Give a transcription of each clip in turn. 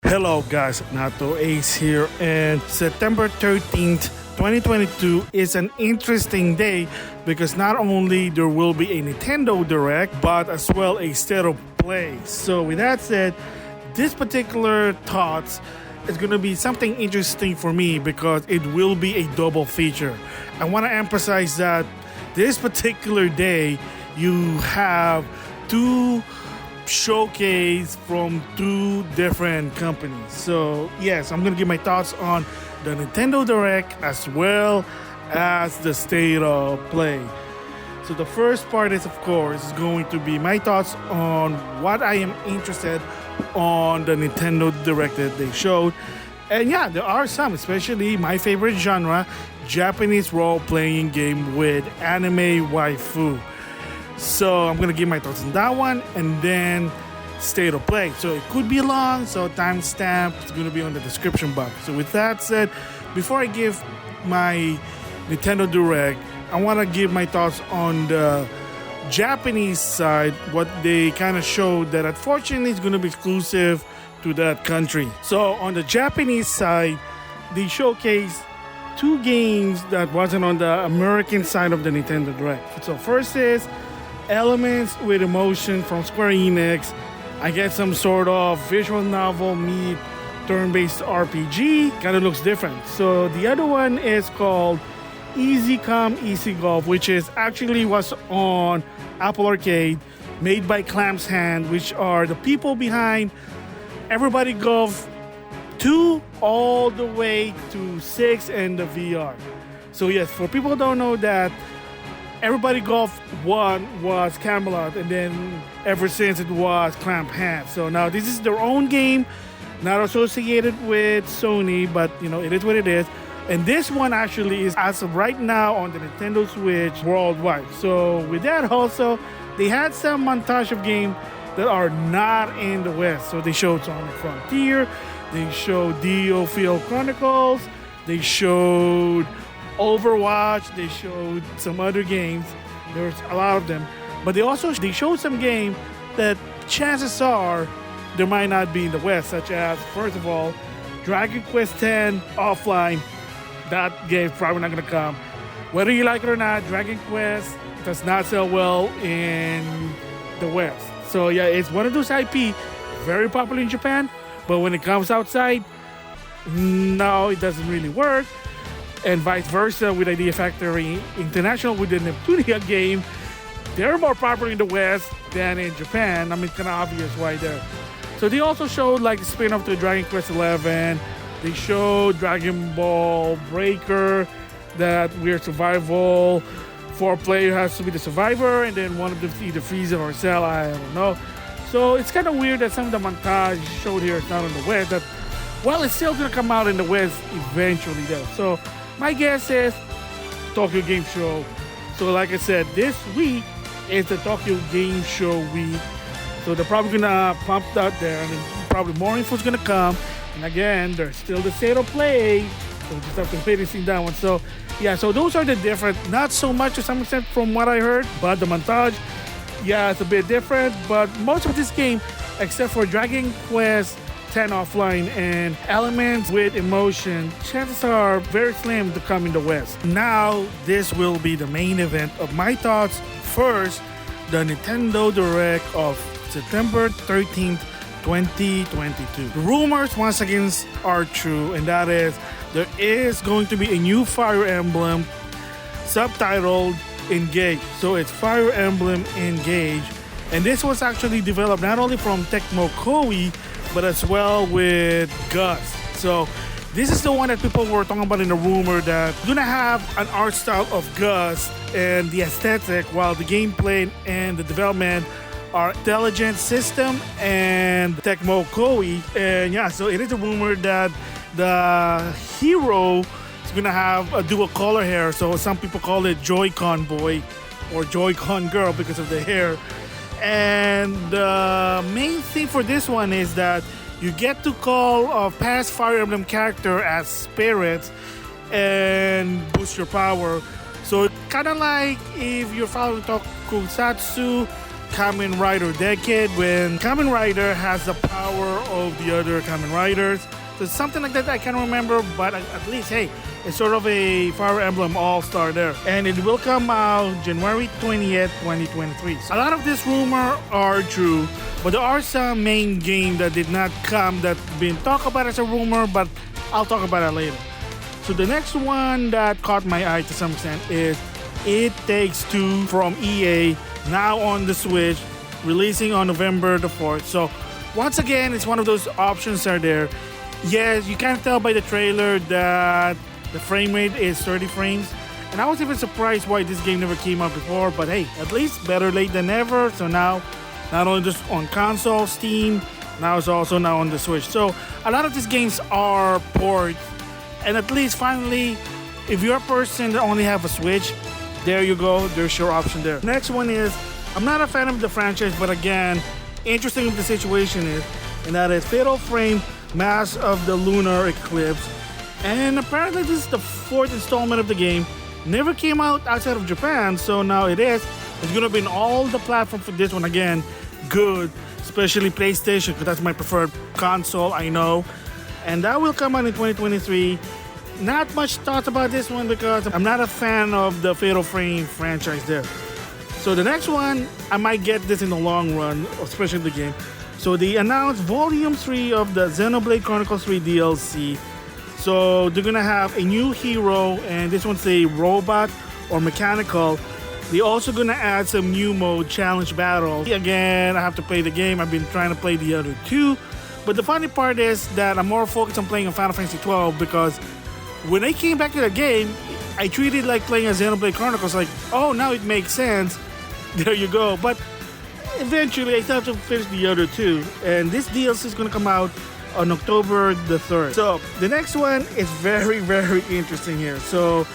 Hello guys, Nato Ace here, and September 13th, 2022 is an interesting day because not only there will be a Nintendo Direct, but as well a state of play. So with that said, this particular thoughts is going to be something interesting for me because it will be a double feature. I want to emphasize that this particular day you have two showcase from two different companies. So yes, I'm gonna give my thoughts on the Nintendo Direct as well as the state of play. So the first part is, of course, going to be my thoughts on what I am interested on the Nintendo Direct that they showed. And yeah, there are some, especially my favorite genre, Japanese role-playing game with anime waifu. So I'm going to give my thoughts on that one and then state of play. So it could be long, so timestamp is going to be on the description box. So with that said, before I give my Nintendo Direct, I want to give my thoughts on the Japanese side, what they kind of showed that unfortunately is going to be exclusive to that country. So on the Japanese side, they showcased two games that wasn't on the American side of the Nintendo Direct. So first is Elements with Emotion from Square Enix. I get some sort of visual novel meet turn-based RPG. Kind of looks different. So the other one is called Easy Come Easy Golf, which is actually was on Apple Arcade, made by Clamp's Hand, which are the people behind Everybody Golf 2 all the way to 6 and the VR. So yes, for people who don't know that, Everybody Golf 1 was Camelot, and then ever since it was Clamp Hand. So now this is their own game, not associated with Sony, but you know, it is what it is. And this one actually is, as of right now, on the Nintendo Switch worldwide. So with that also, they had some montage of games that are not in the West. So they showed Sonic Frontier, they showed DioField Chronicles, they showed Overwatch, they showed some other games. There's a lot of them, but they showed some game that chances are there might not be in the West, such as, first of all, Dragon Quest X offline. That game's probably not gonna come. Whether you like it or not, Dragon Quest does not sell well in the West. So yeah, it's one of those IP, very popular in Japan, but when it comes outside, no, it doesn't really work. And vice versa with Idea Factory International with the Neptunia game. They're more popular in the West than in Japan. I mean, it's kind of obvious why there. So they also showed like the spin-off to Dragon Quest 11. They showed Dragon Ball Breaker, that weird survival. 4-player has to be the survivor, and then one of them either Frieza or Cell, I don't know. So it's kind of weird that some of the montage showed here is not in the West. That, well, it's still going to come out in the West eventually though. So my guess is Tokyo Game Show. So like I said, this week is the Tokyo Game Show week. So they're probably gonna pump out there, and probably more info is gonna come. And again, there's still the state of play. So we just have to wait and see that one. So yeah, so those are the different, not so much to some extent from what I heard, but the montage, yeah, it's a bit different. But most of this game, except for Dragon Quest 10 offline and Elements with Emotion, chances are very slim to come in the West. Now, this will be the main event of my thoughts. First, the Nintendo Direct of September 13th, 2022. The rumors once again are true, and that is there is going to be a new Fire Emblem subtitled Engage. So it's Fire Emblem Engage, and this was actually developed not only from Tecmo Koei, but as well with Gus. So this is the one that people were talking about in the rumor that gonna have an art style of Gus and the aesthetic, while the gameplay and the development are Intelligent System and Tecmo Koei. And yeah, so it is a rumor that the hero is gonna have a dual color hair. So some people call it Joy-Con boy or Joy-Con girl because of the hair. And the main thing for this one is that you get to call a past Fire Emblem character as spirits and boost your power. So kind of like if you're following Tokusatsu, Kamen Rider decade when Kamen Rider has the power of the other Kamen Riders. So something like that I can't remember, but at least, hey, it's sort of a Fire Emblem All-Star there. And it will come out January 20th, 2023. So a lot of this rumor are true, but there are some main games that did not come that been talked about as a rumor, but I'll talk about that later. So the next one that caught my eye to some extent is It Takes Two from EA, now on the Switch, releasing on November the 4th. So once again, it's one of those options are there. Yes, you can tell by the trailer that the frame rate is 30 frames. And I was even surprised why this game never came out before. But hey, at least better late than never. So now, not only just on console, Steam, now it's also now on the Switch. So a lot of these games are ports. And at least finally, if you're a person that only have a Switch, there you go. There's your option there. Next one is, I'm not a fan of the franchise, but again, interesting what the situation is. And that is Fatal Frame Mass of the Lunar Eclipse. And apparently this is the 4th installment of the game. Never came out outside of Japan, so now it is. It's gonna be in all the platforms for this one again. Good, especially PlayStation, because that's my preferred console, I know. And that will come out in 2023. Not much thoughts about this one because I'm not a fan of the Fatal Frame franchise there. So the next one, I might get this in the long run, especially the game. So they announced Volume 3 of the Xenoblade Chronicles 3 DLC. So they're gonna have a new hero, and this one's a robot or mechanical. They're also gonna add some new mode, challenge battle. Again, I have to play the game. I've been trying to play the other two. But the funny part is that I'm more focused on playing on Final Fantasy 12 because when I came back to the game, I treated it like playing a Xenoblade Chronicles, like, oh, now it makes sense. There you go. But eventually, I still have to finish the other two. And this DLC is going to come out on October the 3rd. So the next one is very, very interesting here. So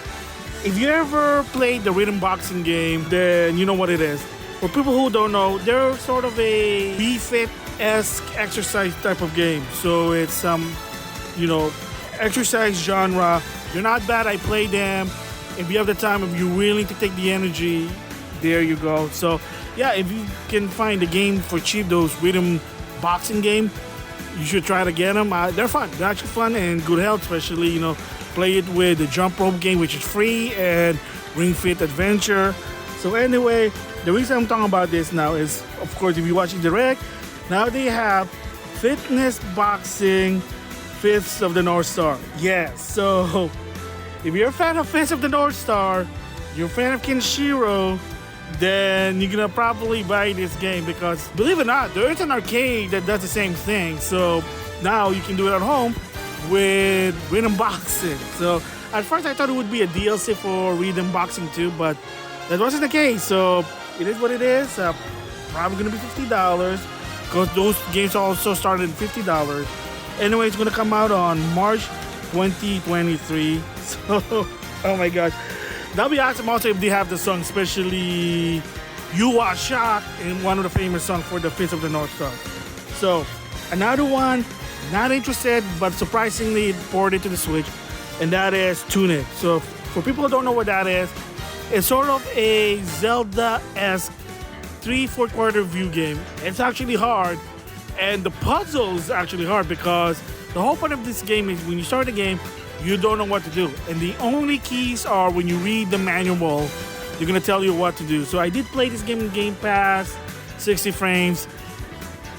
if you ever played the rhythm boxing game, then you know what it is. For people who don't know, they're sort of a Fit-esque exercise type of game. So it's some, exercise genre. They're not bad. I play them. If you have the time, if you're willing to take the energy, there you go. So yeah, if you can find a game for cheap, those rhythm boxing game, you should try to get them. They're fun. They're actually fun and good health, especially, play it with the jump rope game, which is free, and Ring Fit Adventure. So anyway, the reason I'm talking about this now is, of course, if you're watching Direct, now they have Fitness Boxing Fists of the North Star. Yes, so if you're a fan of Fists of the North Star, you're a fan of Kenshiro, then you're gonna probably buy this game because, believe it or not, there is an arcade that does the same thing. So now you can do it at home with Rhythm Boxing. So at first I thought it would be a DLC for Rhythm Boxing 2, but that wasn't the case. So it is what it is. Probably gonna be $50 because those games also started at $50. Anyway, it's gonna come out on March 2023. So, oh my gosh. That'll be awesome also if they have the song, especially You Are Shocked, in one of the famous songs for the Fist of the North Star. So, another one, not interested, but surprisingly it ported to the Switch, and that is Tunic. So, for people who don't know what that is, it's sort of a Zelda-esque 3/4 quarter view game. It's actually hard, and the puzzle is actually hard because the whole point of this game is when you start the game, you don't know what to do. And the only keys are when you read the manual, they're going to tell you what to do. So I did play this game in Game Pass, 60 frames.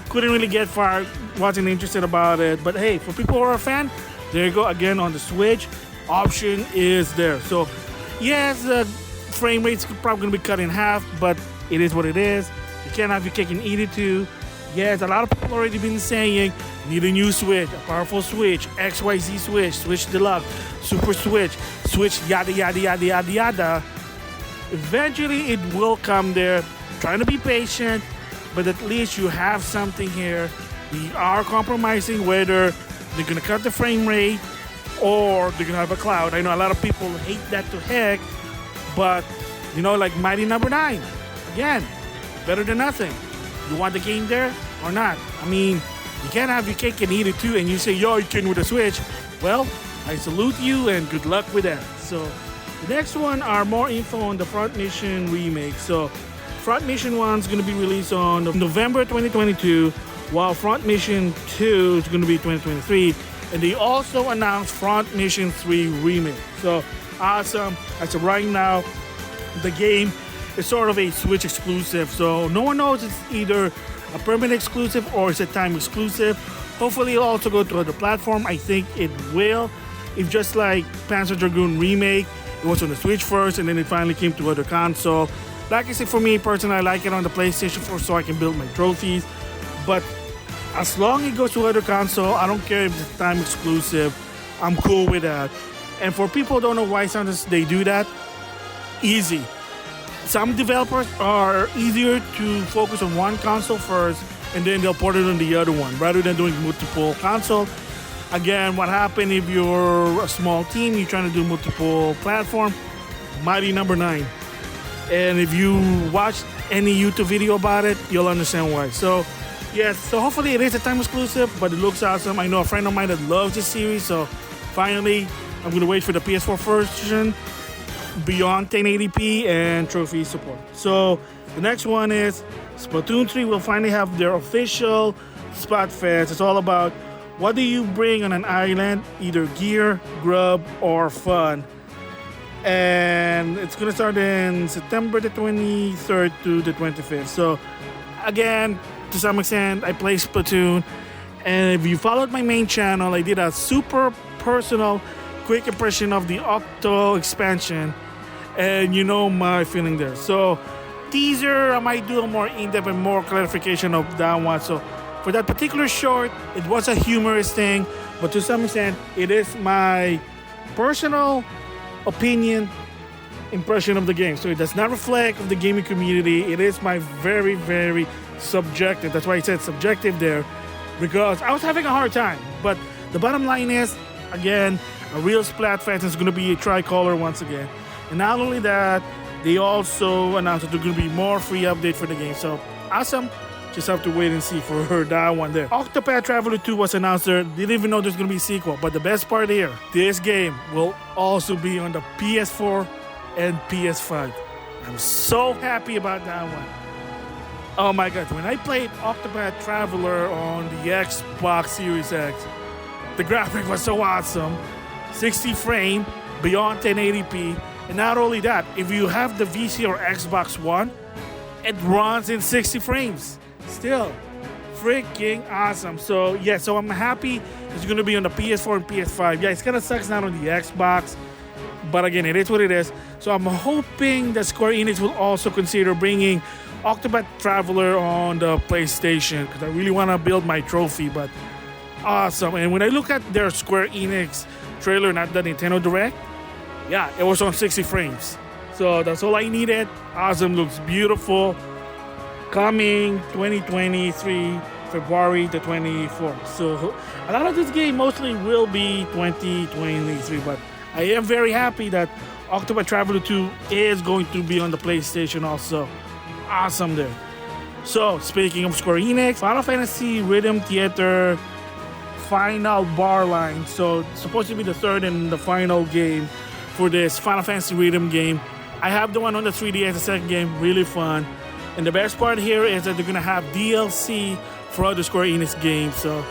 Couldn't really get far, wasn't interested about it. But hey, for people who are a fan, there you go. Again, on the Switch, option is there. So yes, the frame rate's probably going to be cut in half, but it is what it is. You can't have your cake and eat it too. Yes, a lot of people already been saying, need a new Switch, a powerful Switch, XYZ Switch, Switch Deluxe, Super Switch, Switch yada yada yada yada yada. Eventually it will come there. Trying to be patient, but at least you have something here. They are compromising whether they're gonna cut the frame rate or they're gonna have a cloud. I know a lot of people hate that to heck, but like Mighty Number 9. Again, better than nothing. You want the game there or not? I mean, you can't have your cake and eat it too, and you say, yo, you can with a Switch. Well, I salute you and good luck with that. So the next one are more info on the Front Mission remake. So Front Mission 1 is going to be released on November 2022, while Front Mission 2 is going to be 2023. And they also announced Front Mission 3 Remake. So awesome. As of right now, the game is sort of a Switch exclusive. So no one knows it's either a permanent exclusive or it's a time exclusive. Hopefully it'll also go to other platform. I think it will. If just like Panzer Dragoon Remake, it was on the Switch first and then it finally came to other console. Like I said, for me personally, I like it on the PlayStation 4 so I can build my trophies. But as long as it goes to other console, I don't care if it's time exclusive. I'm cool with that. And for people who don't know why sometimes they do that, easy. Some developers are easier to focus on one console first and then they'll port it on the other one rather than doing multiple console. Again, what happened if you're a small team, you're trying to do multiple platform, Mighty Number 9. And if you watch any YouTube video about it, you'll understand why. So, yes, so hopefully it is a time exclusive, but it looks awesome. I know a friend of mine that loves this series, so finally, I'm going to wait for the PS4 version, beyond 1080p, and trophy support. So, the next one is Splatoon 3 will finally have their official Splatfest. It's all about what do you bring on an island, either gear, grub, or fun. And it's going to start in September the 23rd to the 25th. So, again, to some extent, I play Splatoon. And if you followed my main channel, I did a super personal, quick impression of the Octo expansion. And you know my feeling there. So, teaser, I might do a more in-depth and more clarification of that one. So, for that particular short, it was a humorous thing. But to some extent, it is my personal opinion, impression of the game. So it does not reflect of the gaming community. It is my very, very subjective. That's why I said subjective there, because I was having a hard time. But the bottom line is, again, a real Splatfest is going to be a tricolor once again. And not only that, they also announced that there's going to be more free update for the game. So awesome. Just have to wait and see for that one there. Octopath Traveller 2 was announced there. Didn't even know there's going to be a sequel. But the best part here, this game will also be on the PS4 and PS5. I'm so happy about that one. Oh my god, when I played Octopath Traveller on the Xbox Series X, the graphic was so awesome. 60 frame, beyond 1080p. And not only that, if you have the VC or Xbox One, it runs in 60 frames. Still, freaking awesome. So, yeah, so I'm happy it's going to be on the PS4 and PS5. Yeah, it's kind of sucks not on the Xbox. But again, it is what it is. So I'm hoping that Square Enix will also consider bringing Octopath Traveller on the PlayStation, because I really want to build my trophy. But awesome. And when I look at their Square Enix trailer, not the Nintendo Direct, yeah, it was on 60 frames. So that's all I needed. Awesome. Looks beautiful. Coming 2023, February the 24th. So a lot of this game mostly will be 2023. But I am very happy that Octopath Traveller 2 is going to be on the PlayStation also. Awesome there. So, speaking of Square Enix, Final Fantasy Rhythm Theater final bar line. So, it's supposed to be the third and the final game for this Final Fantasy Rhythm game. I have the one on the 3DS, the second game, really fun. And the best part here is that they're going to have DLC for other Square Enix games. So,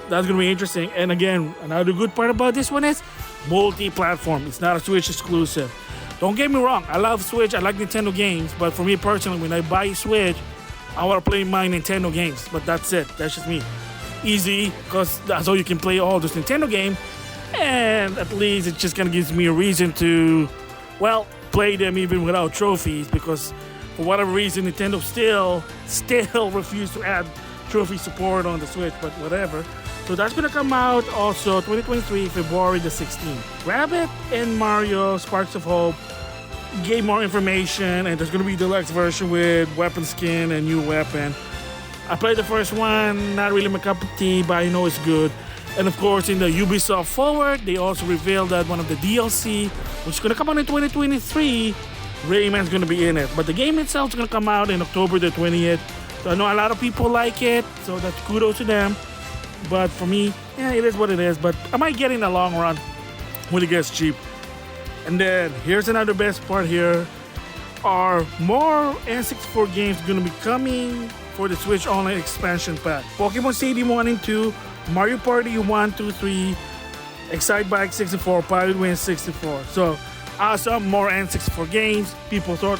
that's going to be interesting. And again, another good part about this one is multi-platform. It's not a Switch exclusive. Don't get me wrong, I love Switch, I like Nintendo games, but for me personally, when I buy a Switch, I want to play my Nintendo games, but that's it. That's just me. Easy, because that's all you can play all those Nintendo games, and at least it just kind of gives me a reason to, well, play them even without trophies, because for whatever reason, Nintendo still refused to add trophy support on the Switch, but whatever. So that's going to come out also 2023, February the 16th. Rabbids and Mario Sparks of Hope gave more information, and there's going to be a deluxe version with weapon skin and new weapon. I played the first one, not really my cup of tea, but I know it's good. And of course, in the Ubisoft Forward, they also revealed that one of the DLC, which is going to come out in 2023, Rayman's going to be in it. But the game itself is going to come out in October the 20th. So I know a lot of people like it, so that's kudos to them. But for me, yeah, it is what it is. But I might get in the long run when it gets cheap. And then here's another best part here. are more N64 games going to be coming for the Switch Online expansion pack. Pokemon Stadium 1 and 2, Mario Party 1, 2, 3, Excite Bike 64, Pilot Wings 64. So, awesome, more N64 games. People thought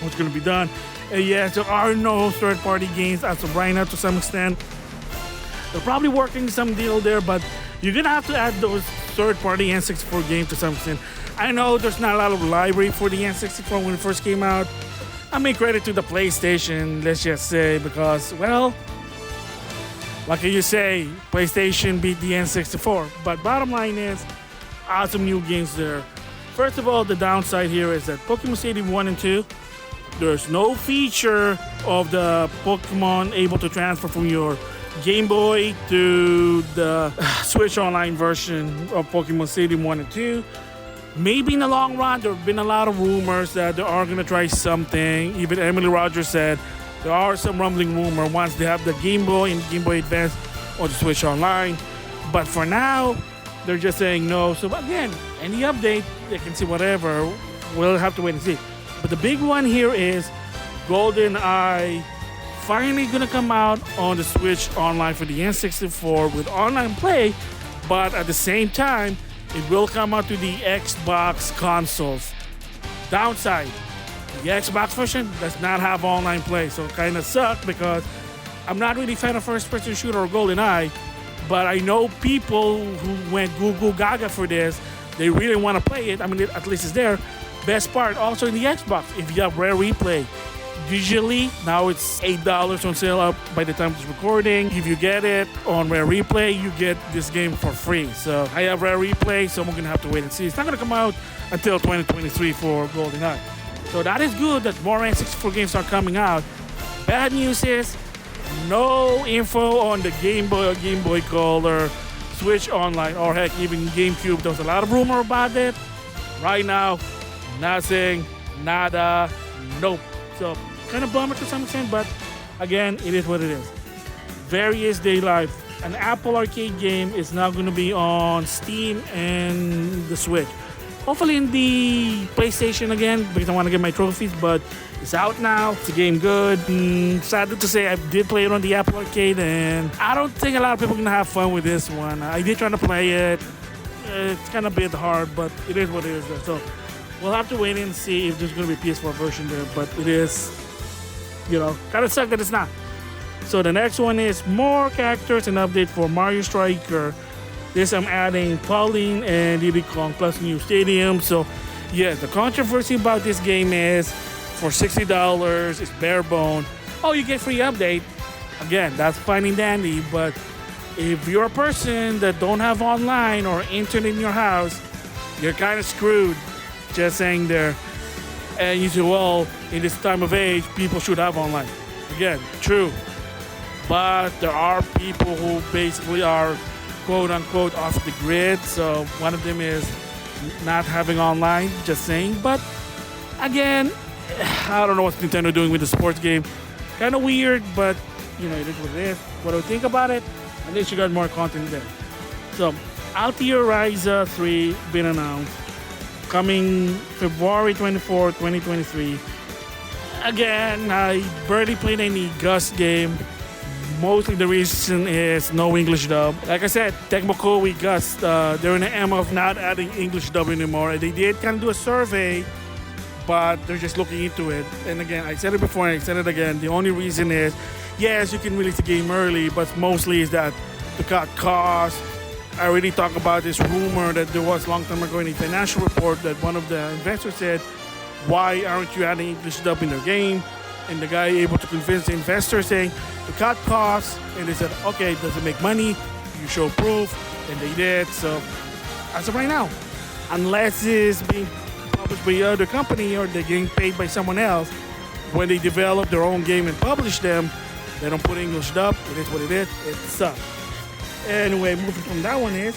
what's going to be done. And yes, there are no third-party games as of right now to some extent. They're probably working some deal there, but you're going to have to add those third-party N64 games to some extent. I know there's not a lot of library for the N64 when it first came out. I make credit to the PlayStation, let's just say, because, well, like you say, PlayStation beat the N64. But bottom line is, awesome new games there. First of all, the downside here is that Pokemon Stadium 1 and 2, there's no feature of the Pokemon able to transfer from your Game Boy to the Switch Online version of Pokemon Stadium 1 and 2. Maybe in the long run, there have been a lot of rumors that they are going to try something. Even Emily Rogers said there are some rumbling rumors once they have the Game Boy and Game Boy Advance or the Switch Online. But for now, they're just saying no. So again, any update, they can see whatever. We'll have to wait and see. But the big one here is GoldenEye finally going to come out on the Switch Online for the N64 with online play. But at the same time, it will come out to the Xbox consoles. Downside, the Xbox version does not have online play, so it kind of sucks because I'm not really a fan of first-person shooter or GoldenEye, but I know people who went goo gaga for this. They really want to play it. I mean, at least it's there. Best part, also in the Xbox, if you have Rare Replay. Usually, now it's $8 on sale up by the time it's recording. If you get it on Rare Replay, you get this game for free. So I have Rare Replay, so I'm going to have to wait and see. It's not going to come out until 2023 for GoldenEye. So that is good that more N64 games are coming out. Bad news is no info on the Game Boy or Game Boy Color, Switch Online, or heck, even GameCube. There was a lot of rumor about it. Right now, nothing, nada, nope. So kind of bummer to some extent, but again, it is what it is. Various Daylife, an Apple Arcade game, is now going to be on Steam and the Switch. Hopefully in the PlayStation again, because I want to get my trophies, but it's out now. It's a game good. Sad to say, I did play it on the Apple Arcade, and I don't think a lot of people are going to have fun with this one. I did try to play it. It's kind of a bit hard, but it is what it is. So we'll have to wait and see if there's going to be a PS4 version there, but it is, kind of suck that it's not. So the next one is more characters and update for Mario Striker. This I'm adding Pauline and Diddy Kong plus new stadium. So yeah, the controversy about this game is for $60, it's bare bone. Oh, you get free update. Again, that's fine and dandy, but if you're a person that don't have online or internet in your house, you're kind of screwed. Just saying there. And you say, well, in this time of age, people should have online. Again, true. But there are people who basically are quote-unquote off the grid. So one of them is not having online, just saying. But again, I don't know what Nintendo doing with the sports game. Kind of weird, but it is what it is. What do you think about it? At least you got more content there. So, Alchemist Ryza 3 been announced. Coming February 24, 2023. Again, I barely played any Gus game. Mostly the reason is no English dub. Like I said, Tecmo Koei Gus, they're in the aim of not adding English dub anymore. They did kind of do a survey, but they're just looking into it. And again, I said it before and I said it again. The only reason is, yes, you can release the game early, but mostly is that to cut costs. I already talked about this rumor that there was a long time ago in a financial report that one of the investors said, why aren't you adding English dub in their game? And the guy able to convince the investor saying to cut costs. And they said, okay, does it make money? You show proof. And they did. So as of right now, unless it's being published by other company or they're getting paid by someone else, when they develop their own game and publish them, they don't put English dub. It is what it is. It sucks. Anyway, moving from that one is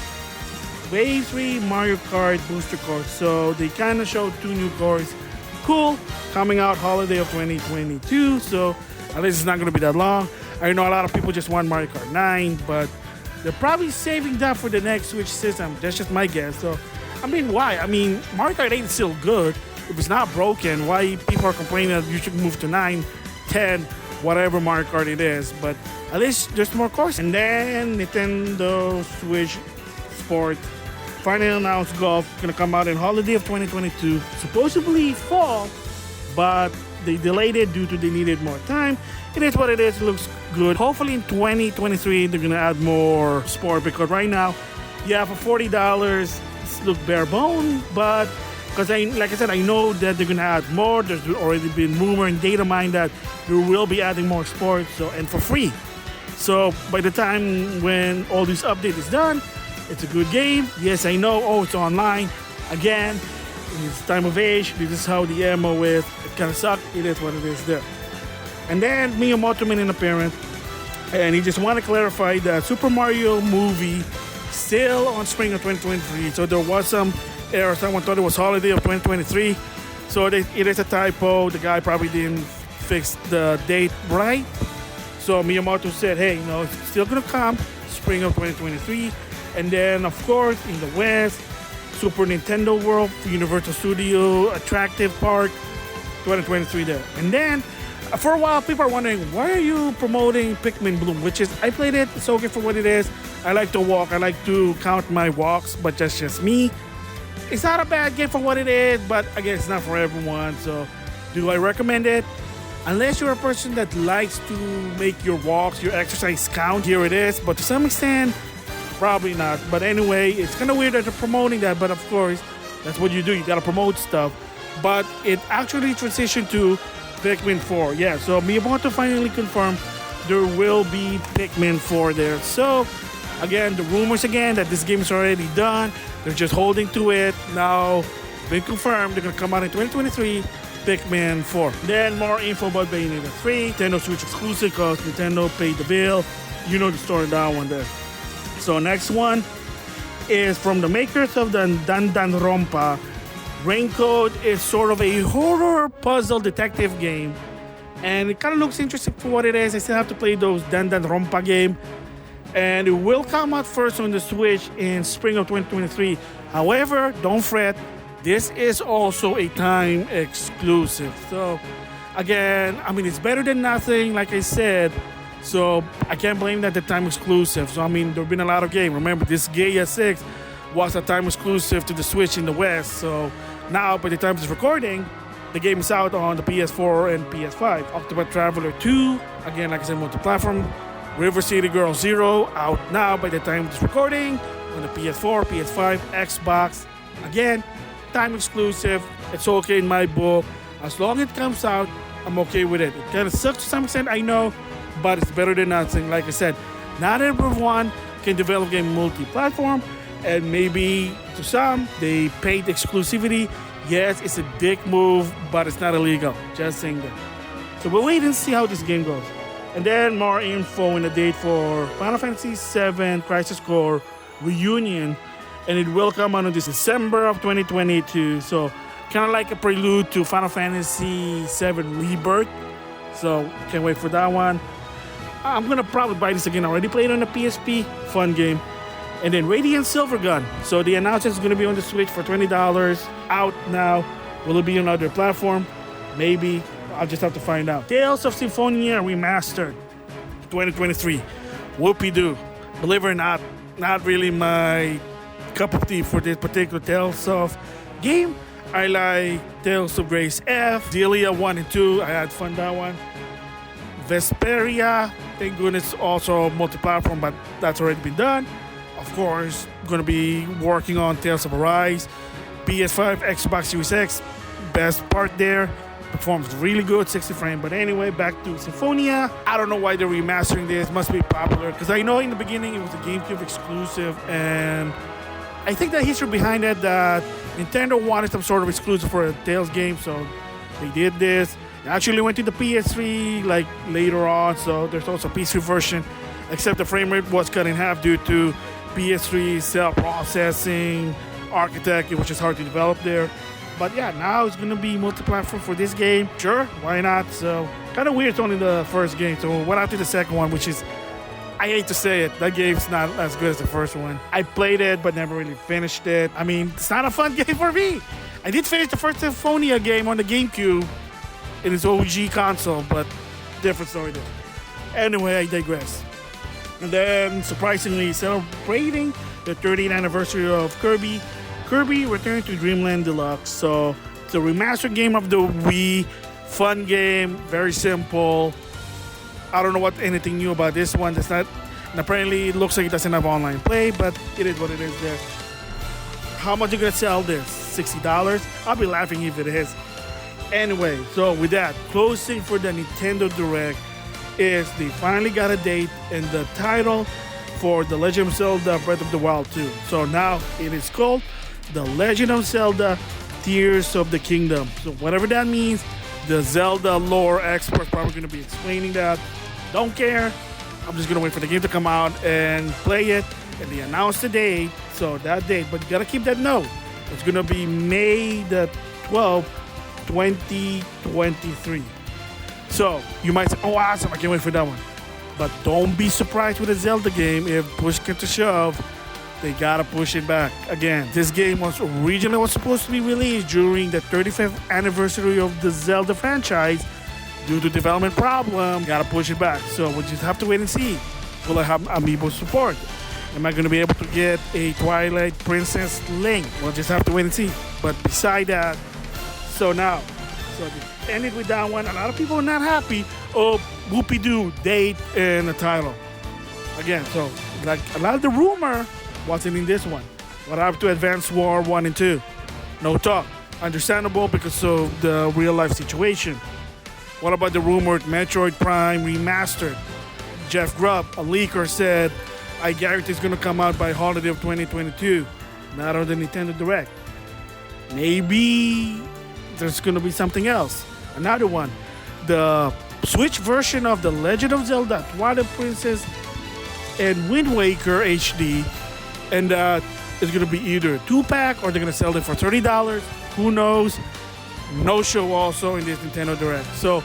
Wave 3 Mario Kart Booster Course. So they kind of showed 2 new cores. Cool. Coming out holiday of 2022. So at least it's not going to be that long. I know a lot of people just want Mario Kart 9, but they're probably saving that for the next Switch system. That's just my guess. So, I mean, why? I mean, Mario Kart 8 is still good. if it's not broken, why people are complaining that you should move to 9, 10, whatever Mario Kart it is. But at least there's more course. And then Nintendo Switch Sport finally announced Golf gonna come out in holiday of 2022, supposedly fall, but they delayed it due to they needed more time. It is what it is. It looks good. Hopefully in 2023 they're gonna add more sport, because right now, yeah, for $40 it's look bare bone, but because like I said, I know that they're gonna add more. There's already been rumor and data mine that they will be adding more sports, so, and for free. So by the time when all this update is done, it's a good game. Yes, I know. Oh, it's online again. It's time of age. This is how the ammo is. It kind of sucks. It is what it is there. And then Miyamoto made an appearance, and he just want to clarify that Super Mario movie still on spring of 2023. So there was some error. Someone thought it was holiday of 2023. So it is a typo. The guy probably didn't fix the date right. So Miyamoto said, hey, it's still going to come spring of 2023. And then, of course, in the West, Super Nintendo World, Universal Studio, Attractive Park, 2023 there. And then, for a while, people are wondering, why are you promoting Pikmin Bloom? Which is, I played it, it's okay for what it is. I like to walk, I like to count my walks, but that's just me. It's not a bad game for what it is, but again, it's not for everyone. So, do I recommend it? Unless you're a person that likes to make your walks, your exercise count, here it is. But to some extent, probably not. But anyway, it's kind of weird that they're promoting that. But of course, that's what you do. You got to promote stuff. But it actually transitioned to Pikmin 4. Yeah, so Miyamoto finally confirmed there will be Pikmin 4 there. So, again, the rumors again that this game is already done. They're just holding to it. Now, it's been confirmed. They're going to come out in 2023. Pikmin 4. Then more info about Bayonetta 3. Nintendo Switch exclusive because Nintendo paid the bill. You know the story of that one there. So next one is from the makers of the Danganronpa. Raincoat is sort of a horror puzzle detective game. And it kind of looks interesting for what it is. I still have to play those Danganronpa game. And it will come out first on the Switch in spring of 2023. However, don't fret. This is also a time exclusive. So, again, I mean, it's better than nothing, like I said. So, I can't blame that the time exclusive. So, I mean, there have been a lot of games. Remember, this Gaia 6 was a time exclusive to the Switch in the West. So, now, by the time it's recording, the game is out on the PS4 and PS5. Octopath Traveller 2, again, like I said, multi-platform. River City Girl 0, out now by the time it's recording on the PS4, PS5, Xbox. Again, time exclusive. It's okay in my book. As long as it comes out, I'm okay with it. It kind of sucks to some extent, I know, but it's better than nothing. Like I said, not everyone can develop game multi-platform, and maybe to some, they paid exclusivity. Yes, it's a dick move, but it's not illegal. Just saying that. So we'll wait and see how this game goes. And then more info and a date for Final Fantasy VII Crisis Core Reunion. And it will come out in December of 2022. So kind of like a prelude to Final Fantasy VII Rebirth. So can't wait for that one. I'm going to probably buy this again. I already played on the PSP. Fun game. And then Radiant Silvergun. So the announcement is going to be on the Switch for $20. Out now. Will it be on other platform? Maybe. I'll just have to find out. Tales of Symphonia Remastered 2023. Whoopie-doo. Believe it or not, not really my cup of tea for this particular Tales of game. I like Tales of Grace F, Delia 1 and 2. I had fun that one. Vesperia, thank goodness, also multi-platform, but that's already been done. Of course, going to be working on Tales of Arise. PS5, Xbox Series X, best part there. Performs really good, 60 frames. But anyway, back to Symphonia. I don't know why they're remastering this. Must be popular. Because I know in the beginning it was a GameCube exclusive. And I think the history behind it that Nintendo wanted some sort of exclusive for a Tales game. So they did this. They actually went to the PS3 like later on. So there's also a PS3 version. Except the frame rate was cut in half due to PS3 cell processing architecture, which is hard to develop there. But yeah, now it's going to be multi-platform for this game. Sure, why not? So, kind of weird it's only the first game. So, what after the second one, which is, I hate to say it, that game's not as good as the first one. I played it, but never really finished it. I mean, it's not a fun game for me. I did finish the first Symphonia game on the GameCube in its OG console, but different story there. Anyway, I digress. And then, surprisingly, celebrating the 30th anniversary of Kirby returned to Dreamland Deluxe. So, it's a remastered game of the Wii. Fun game, very simple. I don't know what anything new about this one. That's not, and apparently it looks like it doesn't have online play, but it is what it is there. How much are you gonna sell this? $60? I'll be laughing if it is. Anyway, so with that, closing for the Nintendo Direct is they finally got a date and the title for The Legend of Zelda Breath of the Wild 2. So now it is called The Legend of Zelda Tears of the Kingdom. So whatever that means, the Zelda lore experts probably going to be explaining that. Don't care. I'm just going to wait for the game to come out and play it. And they announced the date. So that date. But you got to keep that note. It's going to be May the 12th, 2023. So you might say, oh, awesome. I can't wait for that one. But don't be surprised with a Zelda game if push comes to shove. They gotta push it back. Again, this game was originally supposed to be released during the 35th anniversary of the Zelda franchise. Due to development problem, gotta push it back. So we'll just have to wait and see. Will I have amiibo support? Am I gonna be able to get a Twilight Princess Link? We'll just have to wait and see. But beside that, so they ended with that one. A lot of people are not happy. Oh, whoopie-doo, date and a title. Again, so like a lot of the rumor wasn't in this one. What happened to Advance War 1 and 2? No talk. Understandable because of the real life situation. What about the rumored Metroid Prime Remastered? Jeff Grubb, a leaker, said, I guarantee it's going to come out by holiday of 2022. Not on the Nintendo Direct. Maybe there's going to be something else. Another one. The Switch version of The Legend of Zelda Twilight Princess and Wind Waker HD. And it's going to be either a 2-pack or they're going to sell it for $30. Who knows? No show also in this Nintendo Direct. So,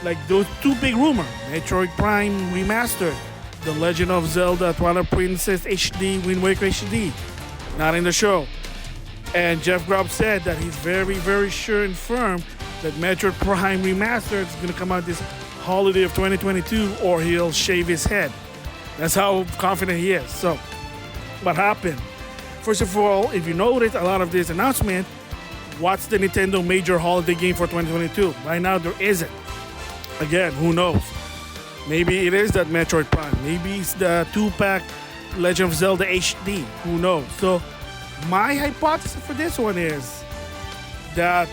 like those two big rumors. Metroid Prime Remastered. The Legend of Zelda Twilight Princess HD, Wind Waker HD. Not in the show. And Jeff Grubb said that he's very, very sure and firm that Metroid Prime Remastered is going to come out this holiday of 2022 or he'll shave his head. That's how confident he is. So, what happened? First of all, if you notice a lot of this announcement, what's the Nintendo major holiday game for 2022? Right now, there isn't. Again, who knows? Maybe it is that Metroid Prime. Maybe it's the 2-pack Legend of Zelda HD. Who knows? So, my hypothesis for this one is that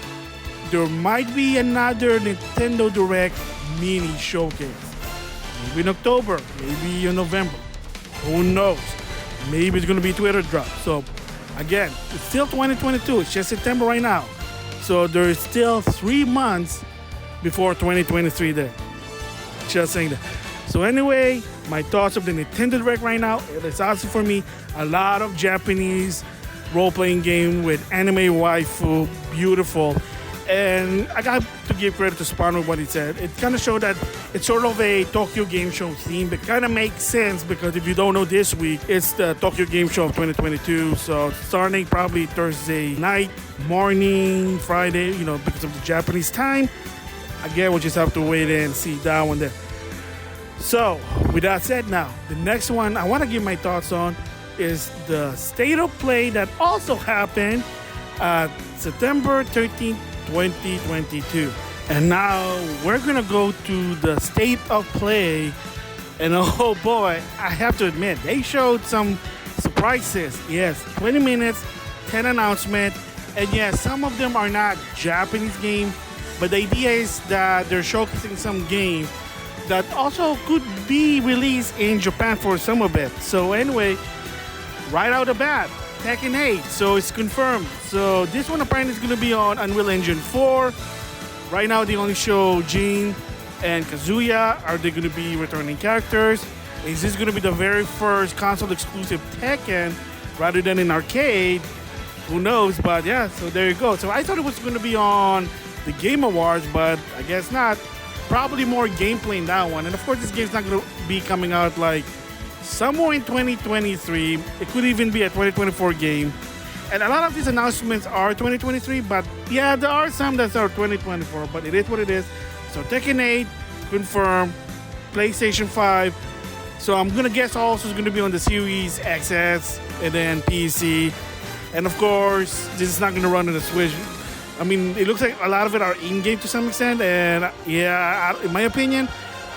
there might be another Nintendo Direct mini showcase. Maybe in October, maybe in November. Who knows? Maybe it's going to be Twitter drop. So, again, it's still 2022. It's just September right now. So, there is still 3 months before 2023 there. Just saying that. So, anyway, my thoughts of the Nintendo Direct right now. It's awesome for me. A lot of Japanese role-playing game with anime waifu. Beautiful. And I got to give credit to Spawn with what he said. It kind of showed that it's sort of a Tokyo Game Show theme. It kind of makes sense because if you don't know, this week, it's the Tokyo Game Show of 2022. So starting probably Thursday night, morning, Friday, because of the Japanese time. Again, we'll just have to wait and see that one there. So with that said now, the next one I want to give my thoughts on is the State of Play that also happened September 13th, 2022. And now we're gonna go to the State of Play, and oh boy, I have to admit, they showed some surprises. Yes, 20 minutes, 10 announcements, and yes, some of them are not Japanese games, but the idea is that they're showcasing some games that also could be released in Japan for some of it. So anyway, right out the bat, Tekken 8, so it's confirmed. So this one apparently is going to be on Unreal Engine 4. Right now they only show Jin and Kazuya. Are they going to be returning characters? Is this going to be the very first console exclusive Tekken rather than in arcade? Who knows, but yeah, so there you go. So I thought it was going to be on the Game Awards, but I guess not. Probably more gameplay in that one. And of course this game's not going to be coming out like somewhere in 2023. It could even be a 2024 game. And a lot of these announcements are 2023, but yeah, there are some that are 2024, but it is what it is. So Tekken 8, confirmed. PlayStation 5. So I'm going to guess also it's going to be on the Series XS and then PC. And of course, this is not going to run on the Switch. I mean, it looks like a lot of it are in-game to some extent. And yeah, in my opinion,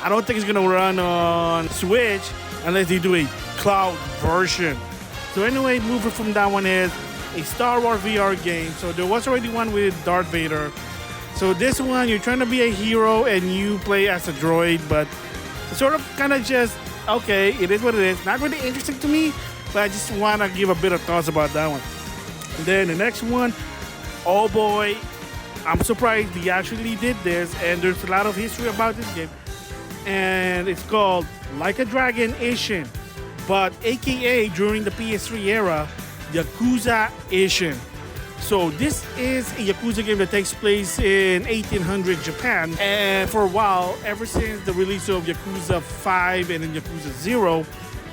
I don't think it's going to run on Switch unless they do a cloud version. So anyway, moving from that one is a Star Wars VR game. So there was already one with Darth Vader. So this one, you're trying to be a hero and you play as a droid, but it's sort of kind of just, okay, it is what it is. Not really interesting to me, but I just want to give a bit of thoughts about that one. And then the next one, oh boy, I'm surprised they actually did this, and there's a lot of history about this game. And it's called Like a Dragon Isshin, but aka during the PS3 era, Yakuza Isshin. So this is a Yakuza game that takes place in 1800 Japan, and for a while, ever since the release of Yakuza 5 and then Yakuza 0,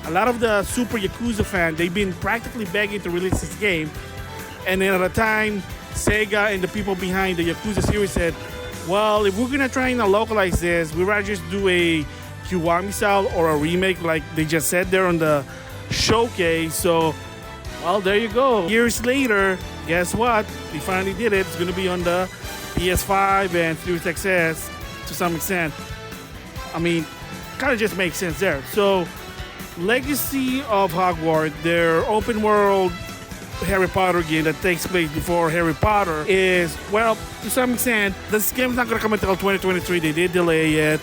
a lot of the Super Yakuza fans, they've been practically begging to release this game. And then at the time, Sega and the people behind the Yakuza series said, well, if we're gonna try and localize this, we'd rather just do a Kiwami style or a remake like they just said there on the showcase. So, well, there you go. Years later, guess what? They finally did it. It's gonna be on the PS5 and Series XS to some extent. I mean, kind of just makes sense there. So, Legacy of Hogwarts, their open world Harry Potter game that takes place before Harry Potter is, well, to some extent, this game's not going to come until 2023. They did delay it.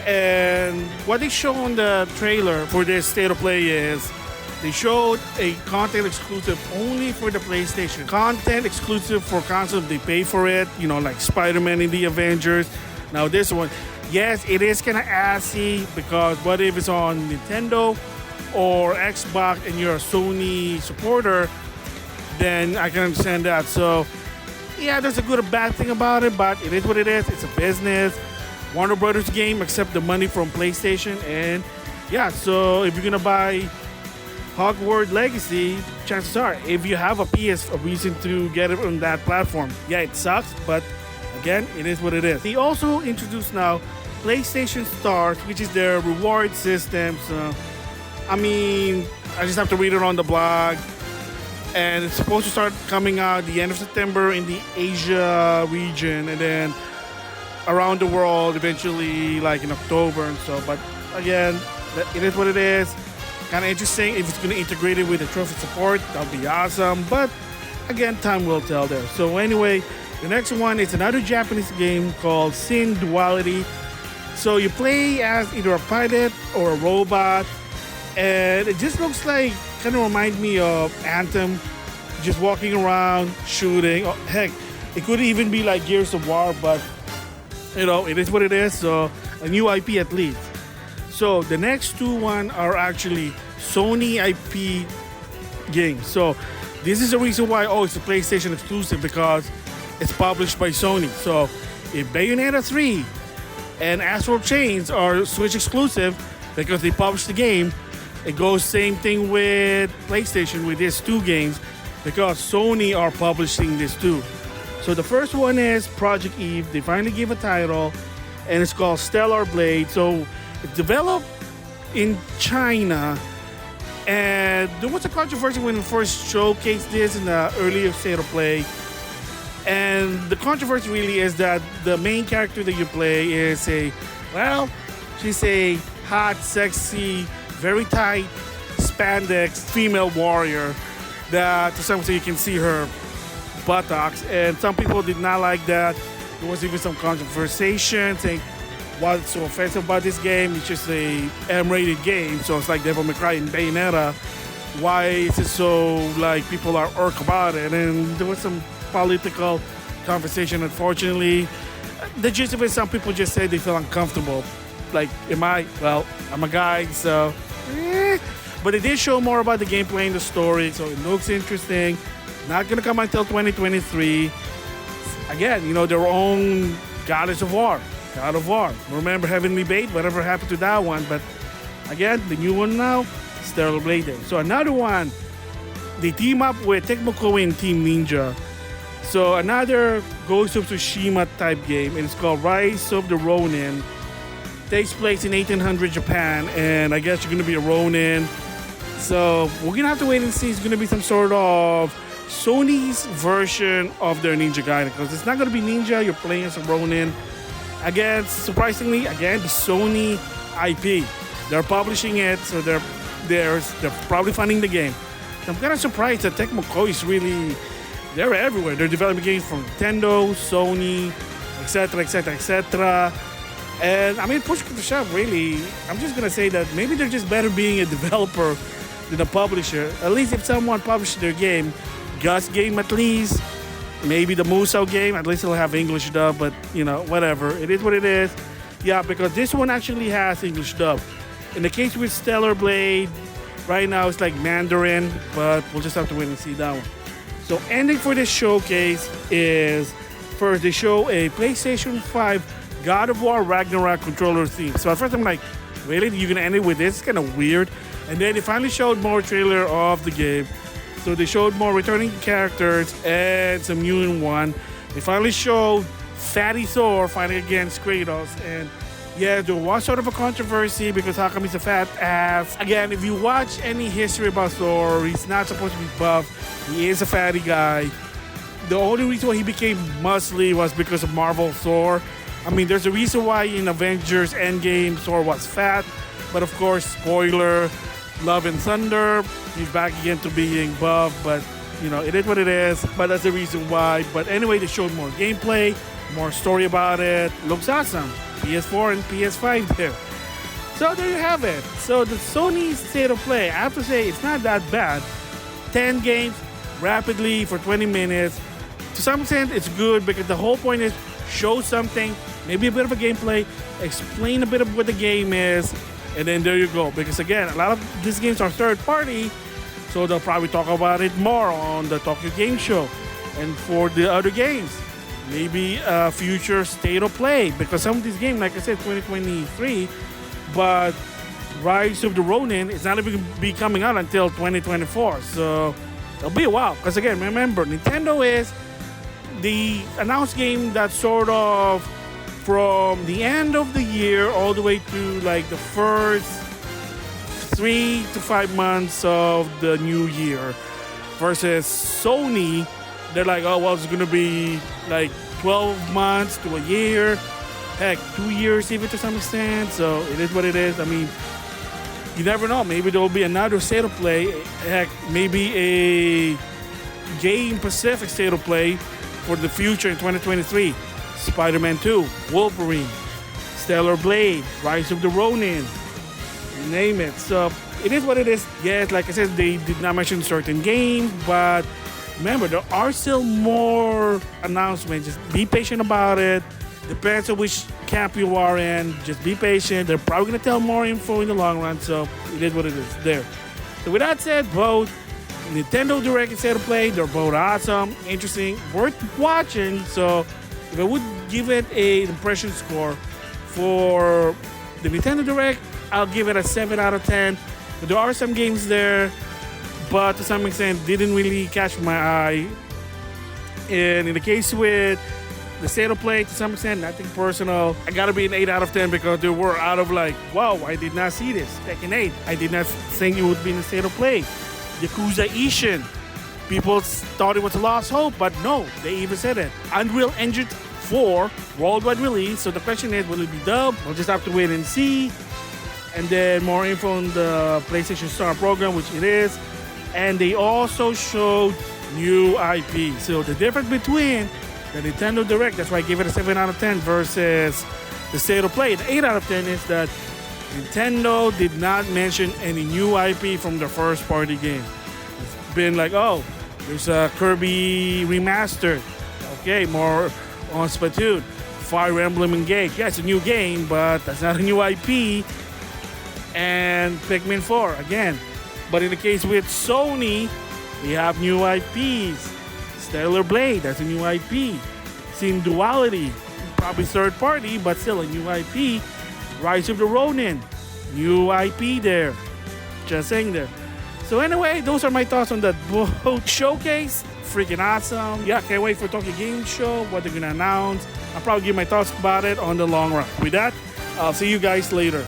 And what they show on the trailer for this state of play is they showed a content exclusive only for the PlayStation. Content exclusive for consoles, they pay for it, you know, like Spider-Man and the Avengers. Now this one, yes, it is kind of assy because what if it's on Nintendo or Xbox and you're a Sony supporter, then I can understand that. So, yeah, there's a good or bad thing about it, but it is what it is. It's a business. Warner Brothers game, accept the money from PlayStation. And, yeah, so if you're going to buy Hogwarts Legacy, chances are, if you have a PS, a reason to get it on that platform. Yeah, it sucks, but, again, it is what it is. They also introduced now PlayStation Stars, which is their reward system. So, I mean, I just have to read it on the blog. And it's supposed to start coming out the end of September in the Asia region, and then around the world eventually, like in October and so. But again, it is what it is. Kind of interesting. If it's going to integrate it with the trophy support, that would be awesome. But again, time will tell there. So anyway, the next one is another Japanese game called Syn Duality. So you play as either a pilot or a robot, and it just looks like, kind of remind me of Anthem, just walking around, shooting. Oh, heck, it could even be like Gears of War, but, you know, it is what it is. So, a new IP at least. So, the next two one are actually Sony IP games. So, this is the reason why, it's a PlayStation exclusive, because it's published by Sony. So, if Bayonetta 3 and Astral Chains are Switch exclusive because they published the game, it goes same thing with PlayStation with these two games because Sony are publishing this too. So the first one is Project Eve. They finally gave a title, and it's called Stellar Blade. So it's developed in China, and there was a controversy when we first showcased this in the earlier state of play. And the controversy really is that the main character that you play is she's a hot, sexy, very tight spandex female warrior that to some extent you can see her buttocks, and some people did not like that. There was even some conversation saying what's so offensive about this game. It's just a M-rated game, so it's like Devil May Cry and Bayonetta. Why is it so like people are irked about it? And there was some political conversation, unfortunately. The gist of it, some people just say they feel uncomfortable. Like, I'm a guy, so but it did show more about the gameplay and the story, so it looks interesting. Not gonna come until 2023. Again, their own God of War. Remember Heavenly Bait, whatever happened to that one, but again, the new one now, Stellar Blade. So another one, they team up with Tecmo Koei and Team Ninja. So another Ghost of Tsushima type game, and it's called Rise of the Ronin. Takes place in 1800 Japan, and I guess you're gonna be a Ronin. So we're gonna have to wait and see. It's gonna be some sort of Sony's version of their Ninja Gaiden, because it's not gonna be Ninja. You're playing as a Ronin. Again, surprisingly, the Sony IP. They're publishing it, so they're probably funding the game. I'm kind of surprised that Tecmo Koei is really, they're everywhere. They're developing games from Nintendo, Sony, etc., etc., etc. And I mean, push to shove, really, I'm just gonna say that maybe they're just better being a developer than a publisher. At least if someone published their game, Gus game at least, maybe the Musou game, at least it'll have English dub, but whatever. It is what it is. Yeah, because this one actually has English dub. In the case with Stellar Blade, right now it's like Mandarin, but we'll just have to wait and see that one. So ending for this showcase is, first they show a PlayStation 5 God of War Ragnarok controller theme. So at first I'm like, really? You're gonna end it with this? It's kind of weird. And then they finally showed more trailer of the game. So they showed more returning characters and some new one. They finally showed Fatty Thor fighting against Kratos. And yeah, there was sort of a controversy because how come he's a fat ass? Again, if you watch any history about Thor, he's not supposed to be buff. He is a fatty guy. The only reason why he became muscly was because of Marvel Thor. I mean, there's a reason why in Avengers Endgame Thor was fat. But of course, spoiler, Love and Thunder, he's back again to being buff. But, it is what it is. But that's the reason why. But anyway, they showed more gameplay, more story about it. Looks awesome. PS4 and PS5 there. So there you have it. So the Sony State of Play, I have to say, it's not that bad. 10 games rapidly for 20 minutes. To some extent, it's good because the whole point is show something, maybe a bit of a gameplay, explain a bit of what the game is, and then there you go. Because again, a lot of these games are third party, so they'll probably talk about it more on the Tokyo Game Show. And for the other games, maybe a future State of Play, because some of these games, like I said, 2023, but Rise of the Ronin is not even going to be coming out until 2024. So it'll be a while. Because again, remember, Nintendo is the announced game that's sort of from the end of the year all the way to like the first 3 to 5 months of the new year. Versus Sony, they're like, oh, well, it's going to be like 12 months to a year. Heck, 2 years even to some extent. So it is what it is. I mean, you never know. Maybe there will be another State of Play. Heck, maybe a Game Pacific State of Play for the future in 2023. Spider-Man 2, Wolverine, Stellar Blade, Rise of the Ronin, you name it. So it is what it is. Yes, like I said, they did not mention certain games, but remember, there are still more announcements. Just be patient about it. Depends on which camp you are in. Just be patient. They're probably going to tell more info in the long run, so it is what it is there. So with that said, both Nintendo Direct and State of Play, they're both awesome, interesting, worth watching. So if I would give it an impression score for the Nintendo Direct, I'll give it a 7 out of 10. But there are some games there, but to some extent didn't really catch my eye. And in the case with the State of Play, to some extent, nothing personal. I gotta be an 8 out of 10 because there were out of like, wow, I did not see this. Tekken 8, I did not think it would be in the State of Play. Yakuza Isshin, people thought it was a lost hope, but no, they even said it. Unreal Engine 4 worldwide release. So the question is, will it be dubbed? We'll just have to wait and see. And then more info on the PlayStation Star program, which it is. And they also showed new IP. So the difference between the Nintendo Direct, that's why I gave it a 7 out of 10 versus the State of Play, the 8 out of 10 is that Nintendo did not mention any new IP from the first party game. It's been like, oh, there's a Kirby Remastered. Okay, more on Splatoon. Fire Emblem Engage. Yeah, it's a new game, but that's not a new IP. And Pikmin 4, again. But in the case with Sony, we have new IPs. Stellar Blade, that's a new IP. Syn Duality, probably third party, but still a new IP. Rise of the Ronin, new IP there. Just saying there. So anyway, those are my thoughts on that boat showcase. Freaking awesome. Yeah, can't wait for Tokyo Game Show, what they're gonna announce. I'll probably give my thoughts about it on the long run. With that, I'll see you guys later.